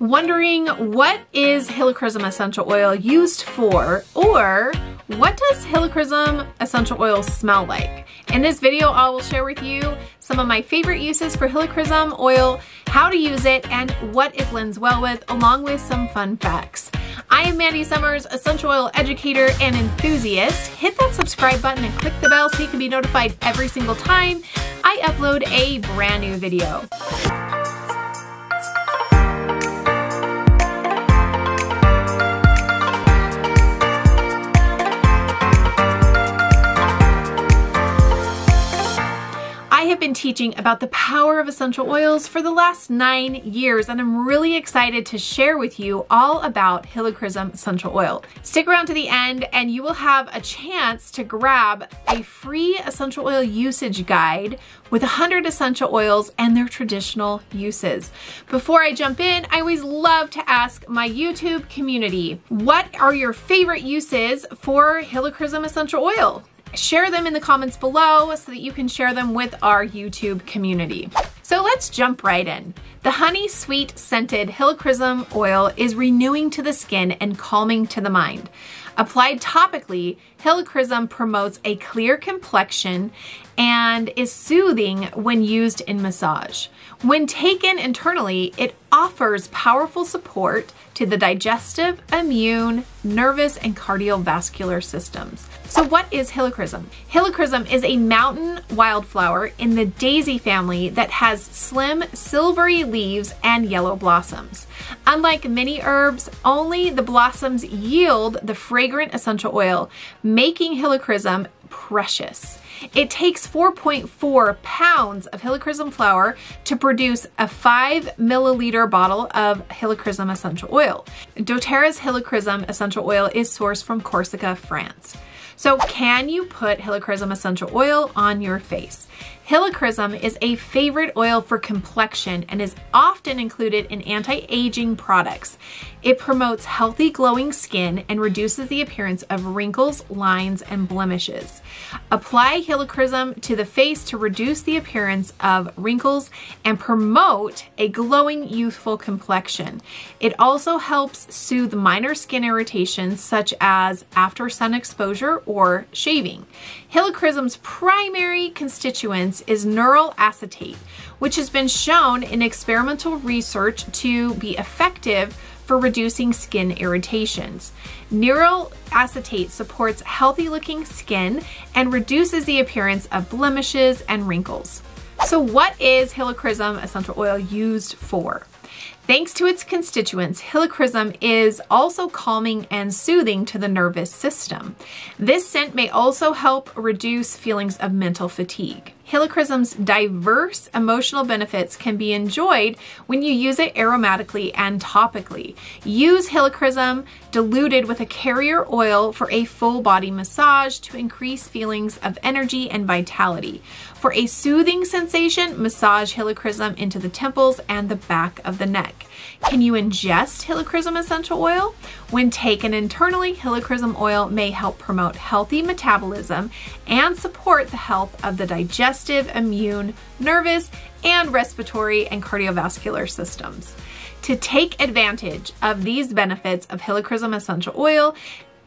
Wondering what is Helichrysum Essential Oil used for, or what does Helichrysum Essential Oil smell like? In this video, I will share with you some of my favorite uses for Helichrysum oil, how to use it, and what it blends well with, along with some fun facts. I am Mandy Sommers, essential oil educator and enthusiast. Hit that subscribe button and click the bell so you can be notified every single time I upload a brand new video. I have been teaching about the power of essential oils for the last 9 years, and I'm really excited to share with you all about Helichrysum Essential Oil. Stick around to the end and you will have a chance to grab a free essential oil usage guide with 100 essential oils and their traditional uses. Before I jump in, I always love to ask my YouTube community, what are your favorite uses for Helichrysum Essential Oil? Share them in the comments below so that you can share them with our YouTube community. So let's jump right in. The honey sweet scented Helichrysum oil is renewing to the skin and calming to the mind. Applied topically, Helichrysum promotes a clear complexion and is soothing when used in massage. When taken internally, it offers powerful support to the digestive, immune, nervous, and cardiovascular systems. So what is Helichrysum? Helichrysum is a mountain wildflower in the daisy family that has slim, silvery leaves and yellow blossoms. Unlike many herbs, only the blossoms yield the fragrant essential oil, making Helichrysum precious. It takes 4.4 pounds of Helichrysum flower to produce a 5 milliliter bottle of Helichrysum essential oil. doTERRA's Helichrysum essential oil is sourced from Corsica, France. So can you put Helichrysum essential oil on your face? Helichrysum is a favorite oil for complexion and is often included in anti-aging products. It promotes healthy glowing skin and reduces the appearance of wrinkles, lines, and blemishes. Apply Helichrysum to the face to reduce the appearance of wrinkles and promote a glowing, youthful complexion. It also helps soothe minor skin irritations such as after sun exposure or shaving. Helichrysum's primary constituents is neural acetate, which has been shown in experimental research to be effective for reducing skin irritations. Neural acetate supports healthy looking skin and reduces the appearance of blemishes and wrinkles. So what is Helichrysum essential oil used for? Thanks to its constituents, Helichrysum is also calming and soothing to the nervous system. This scent may also help reduce feelings of mental fatigue. Helichrysum's diverse emotional benefits can be enjoyed when you use it aromatically and topically. Use Helichrysum diluted with a carrier oil for a full body massage to increase feelings of energy and vitality. For a soothing sensation, massage Helichrysum into the temples and the back of the neck. Can you ingest Helichrysum essential oil? When taken internally, Helichrysum oil may help promote healthy metabolism and support the health of the digestive, immune, nervous, and respiratory and cardiovascular systems. To take advantage of these benefits of Helichrysum essential oil,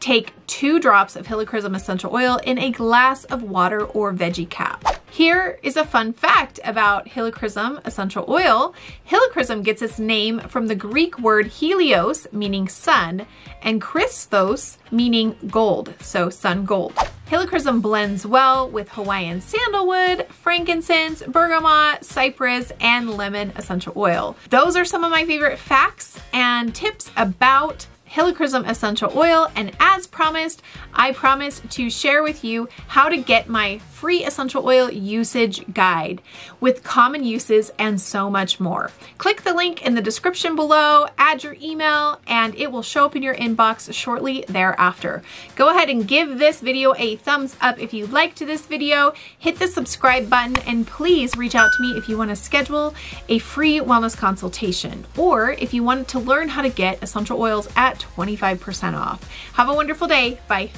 take 2 drops of Helichrysum essential oil in a glass of water or veggie cap. Here is a fun fact about Helichrysum essential oil. Helichrysum gets its name from the Greek word helios, meaning sun, and Christos, meaning gold, so sun gold. Helichrysum blends well with Hawaiian sandalwood, frankincense, bergamot, cypress, and lemon essential oil. Those are some of my favorite facts and tips about Helichrysum essential oil, and as promised, I promised to share with you how to get my free essential oil usage guide with common uses and so much more. Click the link in the description below, add your email, and it will show up in your inbox shortly thereafter. Go ahead and give this video a thumbs up if you liked this video, hit the subscribe button, and please reach out to me if you want to schedule a free wellness consultation, or if you want to learn how to get essential oils at 25% off. Have a wonderful day. Bye.